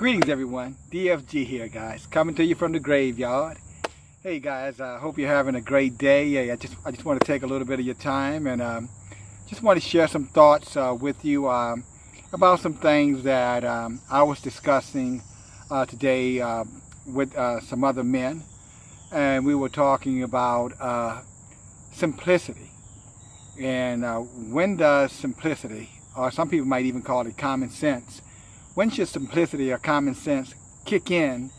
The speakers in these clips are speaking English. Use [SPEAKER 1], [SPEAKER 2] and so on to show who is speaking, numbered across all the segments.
[SPEAKER 1] Greetings everyone, DFG here guys, coming to you from the graveyard. Hey guys, I hope you're having a great day. Yeah, I just want to take a little bit of your time and just want to share some thoughts with you about some things that I was discussing today with some other men, and we were talking about simplicity. And when does simplicity, or some people might even call it common sense, when should simplicity or common sense kick in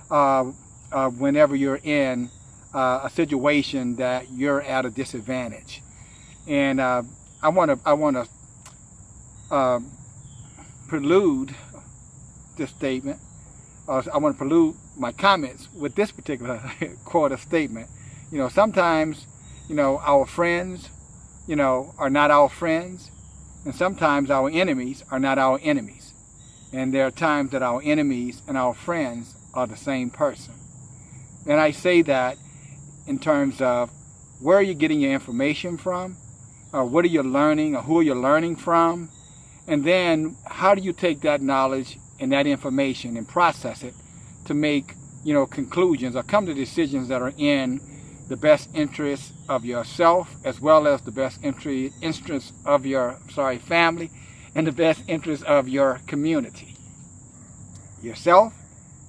[SPEAKER 1] whenever you're in a situation that you're at a disadvantage? And I want to prelude this statement. I want to prelude my comments with this particular quote or statement. You know, sometimes, you know, our friends, you know, are not our friends, and sometimes our enemies are not our enemies. And there are times that our enemies and our friends are the same person. And I say that in terms of where are you getting your information from, or what are you learning, or who are you learning from, and then how do you take that knowledge and that information and process it to make, you know, conclusions or come to decisions that are in the best interest of yourself, as well as the best interest of your family, and the best interest of your community. Yourself,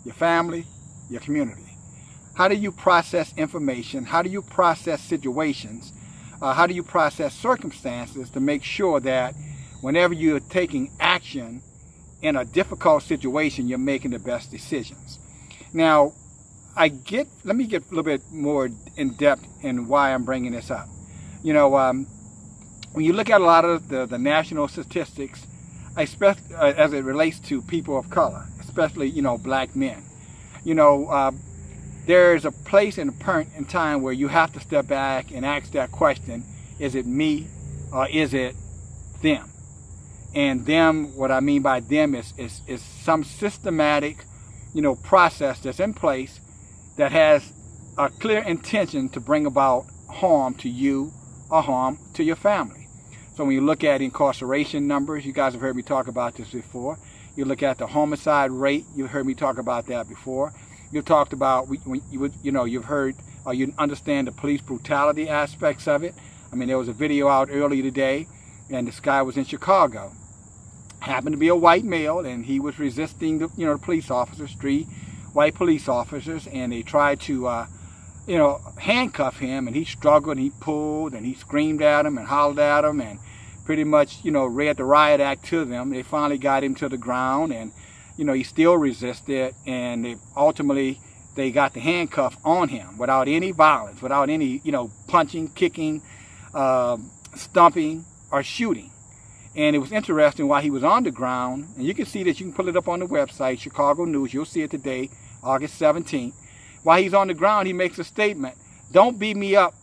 [SPEAKER 1] your family, your community. How do you process information? How do you process situations? How do you process circumstances to make sure that whenever you're taking action in a difficult situation, you're making the best decisions? Now, let me get a little bit more in depth in why I'm bringing this up. You know, when you look at a lot of the national statistics, especially as it relates to people of color, especially, you know, black men, you know, there's a place and a point in time where you have to step back and ask that question: is it me or is it them? And them, what I mean by them is some systematic, you know, process that's in place that has a clear intention to bring about harm to you or harm to your family. So when you look at incarceration numbers, you guys have heard me talk about this before. You look at the homicide rate, you heard me talk about that before. You talked about, you've heard, or you understand the police brutality aspects of it. I mean, there was a video out earlier today, and this guy was in Chicago. Happened to be a white male, and he was resisting the police officers, 3 white police officers, and they tried to handcuff him, and he struggled, and he pulled, and he screamed at him and hollered at him, and pretty much, read the riot act to them. They finally got him to the ground, and, he still resisted, and they got the handcuff on him without any violence, without any, punching, kicking, stomping, or shooting. And it was interesting while he was on the ground, and you can see that, you can pull it up on the website, Chicago News, you'll see it today, August 17th. While he's on the ground, he makes a statement: don't beat me up,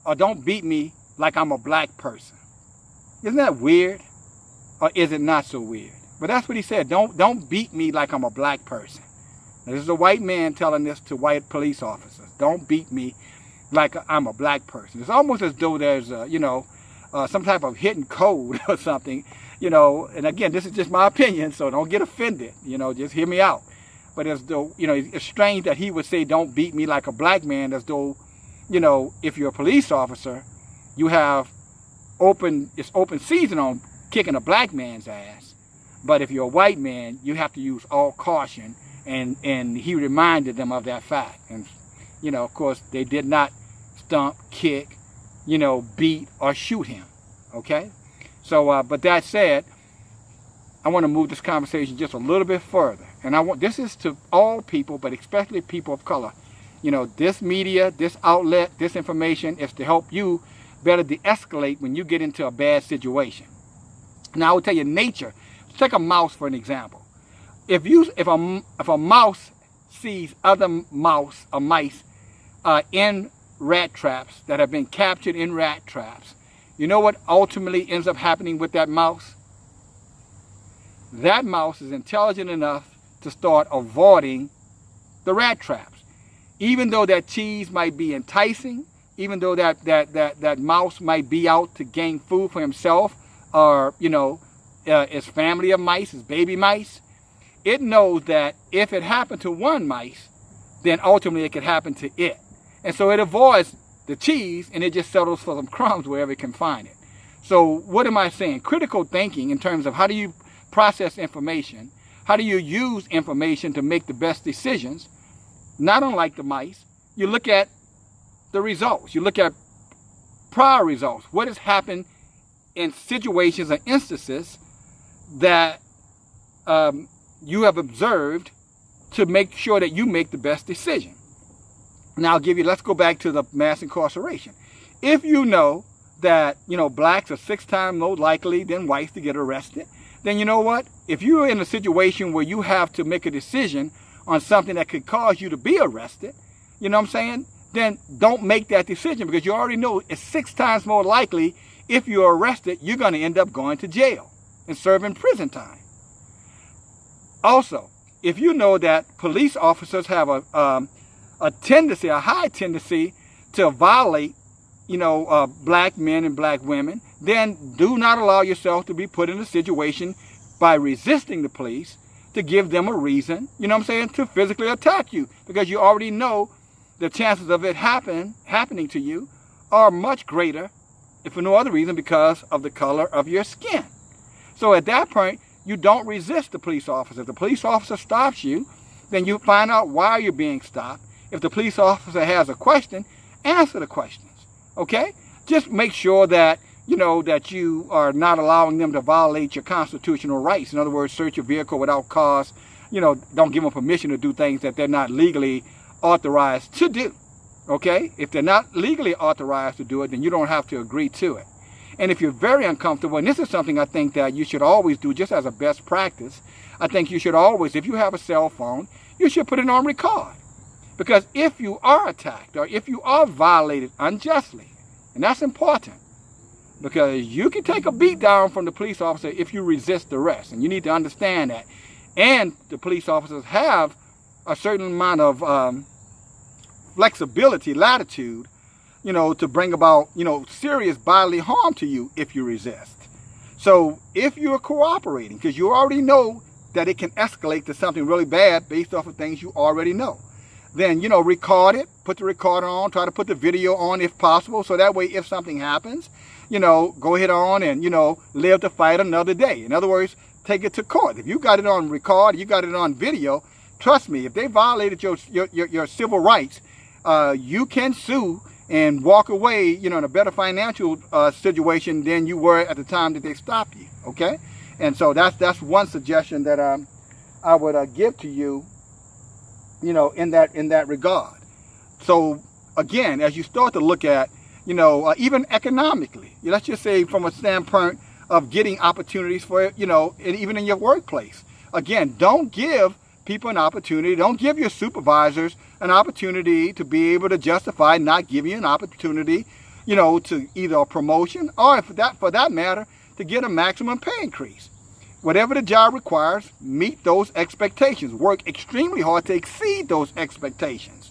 [SPEAKER 1] or don't beat me like I'm a black person. Isn't that weird? Or is it not so weird? But that's what he said: don't beat me like I'm a black person. Now, this is a white man telling this to white police officers: don't beat me like I'm a black person. It's almost as though there's some type of hidden code or something, and again, this is just my opinion, so don't get offended, just hear me out. But as though, it's strange that he would say, don't beat me like a black man, as though, if you're a police officer, you have open season on kicking a black man's ass. But if you're a white man, you have to use all caution. And he reminded them of that fact. And, of course, they did not stomp, kick, beat or shoot him. Okay? So, but that said, I want to move this conversation just a little bit further. And this is to all people, but especially people of color. This media, this outlet, this information is to help you better de-escalate when you get into a bad situation. Now, I will tell you, nature. Take a mouse for an example. If a mouse sees other mouse or mice in rat traps that have been captured in rat traps, you know what ultimately ends up happening with that mouse? That mouse is intelligent enough to start avoiding the rat traps. Even though that cheese might be enticing, even though that mouse might be out to gain food for himself, or his family of mice, his baby mice, it knows that if it happened to one mice, then ultimately it could happen to it. And so it avoids the cheese, and it just settles for some crumbs wherever it can find it. So what am I saying? Critical thinking in terms of how do you process information, how do you use information to make the best decisions, not unlike the mice. You look at the results. You look at prior results. What has happened in situations or instances that you have observed to make sure that you make the best decision. Now let's go back to the mass incarceration. If you know that, blacks are 6 times more likely than whites to get arrested, then you know what? If you're in a situation where you have to make a decision on something that could cause you to be arrested, you know what I'm saying? Then don't make that decision, because you already know it's 6 times more likely if you're arrested, you're going to end up going to jail and serving prison time. Also, if you know that police officers have a high tendency to violate, black men and black women, then do not allow yourself to be put in a situation by resisting the police to give them a reason, to physically attack you, because you already know the chances of it happening to you are much greater, if for no other reason, because of the color of your skin. So at that point, you don't resist the police officer. If the police officer stops you, then you find out why you're being stopped. If the police officer has a question, answer the questions, okay? Just make sure that, that you are not allowing them to violate your constitutional rights. In other words, search your vehicle without cause. Don't give them permission to do things that they're not legally authorized to do, okay? If they're not legally authorized to do it, then you don't have to agree to it. And if you're very uncomfortable, and this is something I think that you should always do just as a best practice, I think you should always, if you have a cell phone, you should put it on record. Because if you are attacked or if you are violated unjustly, and that's important, because you can take a beat down from the police officer if you resist arrest, and you need to understand that. And the police officers have a certain amount of flexibility, latitude, to bring about, serious bodily harm to you if you resist. So if you're cooperating, because you already know that it can escalate to something really bad based off of things you already know, then, record it, put the recorder on, try to put the video on if possible, so that way if something happens, go ahead on and, live to fight another day. In other words, take it to court. If you got it on record, you got it on video, trust me, if they violated your civil rights, you can sue and walk away, in a better financial situation than you were at the time that they stopped you, okay? And so that's one suggestion that I would give to you, in that regard. So again, as you start to look at, even economically, let's just say from a standpoint of getting opportunities for, and even in your workplace. Again, don't give people an opportunity. Don't give your supervisors an opportunity to be able to justify not giving you an opportunity, to either a promotion or, for that matter, to get a maximum pay increase. Whatever the job requires, meet those expectations. Work extremely hard to exceed those expectations.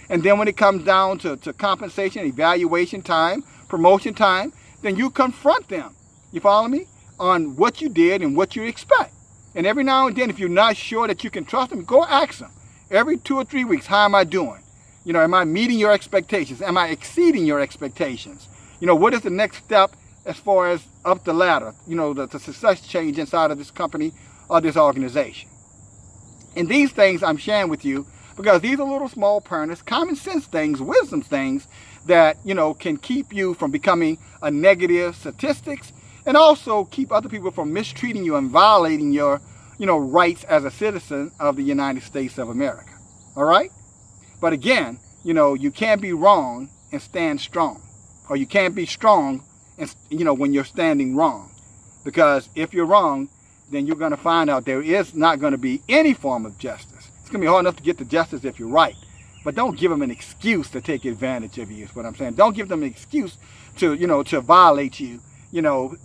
[SPEAKER 1] And then when it comes down to compensation, evaluation time, promotion time, then you confront them, you follow me, on what you did and what you expect. And every now and then, if you're not sure that you can trust them, go ask them. Every 2 or 3 weeks, how am I doing? Am I meeting your expectations? Am I exceeding your expectations? What is the next step as far as up the ladder, the success change inside of this company or this organization? And these things I'm sharing with you because these are little small pointers, common sense things, wisdom things that, can keep you from becoming a negative statistics, and also keep other people from mistreating you and violating your, rights as a citizen of the United States of America. All right? But again, you can't be wrong and stand strong. Or you can't be strong and, when you're standing wrong. Because if you're wrong, then you're going to find out there is not going to be any form of justice. It's going to be hard enough to get to justice if you're right. But don't give them an excuse to take advantage of you, is what I'm saying. Don't give them an excuse to, to violate you,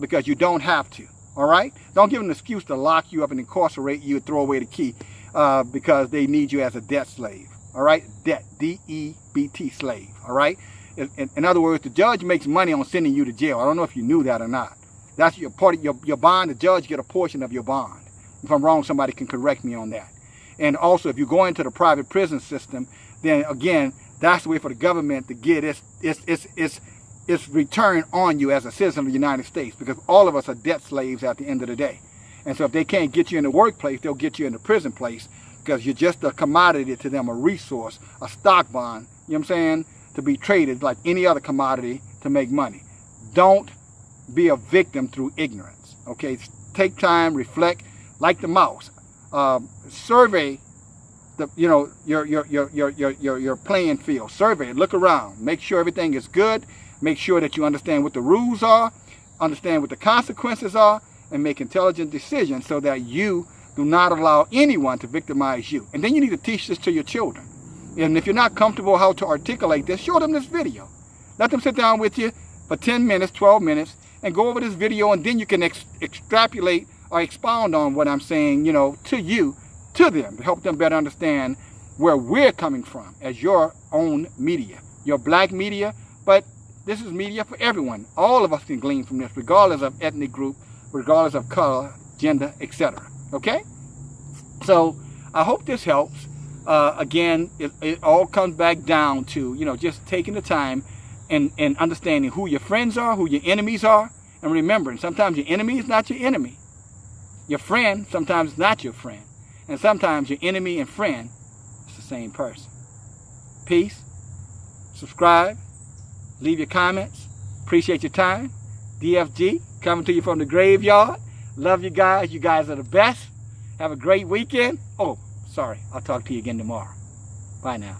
[SPEAKER 1] because you don't have to. All right? Don't give them an excuse to lock you up and incarcerate you and throw away the key because they need you as a debt slave. All right? Debt, D-E-B-T, slave. All right? In other words, the judge makes money on sending you to jail. I don't know if you knew that or not. That's your part of your bond. The judge get a portion of your bond. If I'm wrong, somebody can correct me on that. And also, if you go into the private prison system, then again, that's the way for the government to get its return on you as a citizen of the United States, because all of us are debt slaves at the end of the day. And so if they can't get you in the workplace, they'll get you in the prison place, because you're just a commodity to them, a resource, a stock bond, you know what I'm saying, to be traded like any other commodity to make money. Don't be a victim through ignorance, okay? Take time, reflect, like the mouse. Survey the, your playing field. Survey it, look around, make sure everything is good, make sure that you understand what the rules are, understand what the consequences are, and make intelligent decisions so that you do not allow anyone to victimize you. And then you need to teach this to your children. And if you're not comfortable how to articulate this, show them this video. Let them sit down with you for 10 minutes, 12 minutes, and go over this video, and then you can extrapolate or expound on what I'm saying, to them, to help them better understand where we're coming from as your own media, your black media, but this is media for everyone. All of us can glean from this, regardless of ethnic group, regardless of color, gender, etc. Okay? So I hope this helps. Again, it all comes back down to, just taking the time and understanding who your friends are, who your enemies are, and remembering sometimes your enemy is not your enemy. Your friend sometimes is not your friend. And sometimes your enemy and friend is the same person. Peace. Subscribe. Leave your comments. Appreciate your time. DFG, coming to you from the graveyard. Love you guys. You guys are the best. Have a great weekend. Oh, sorry. I'll talk to you again tomorrow. Bye now.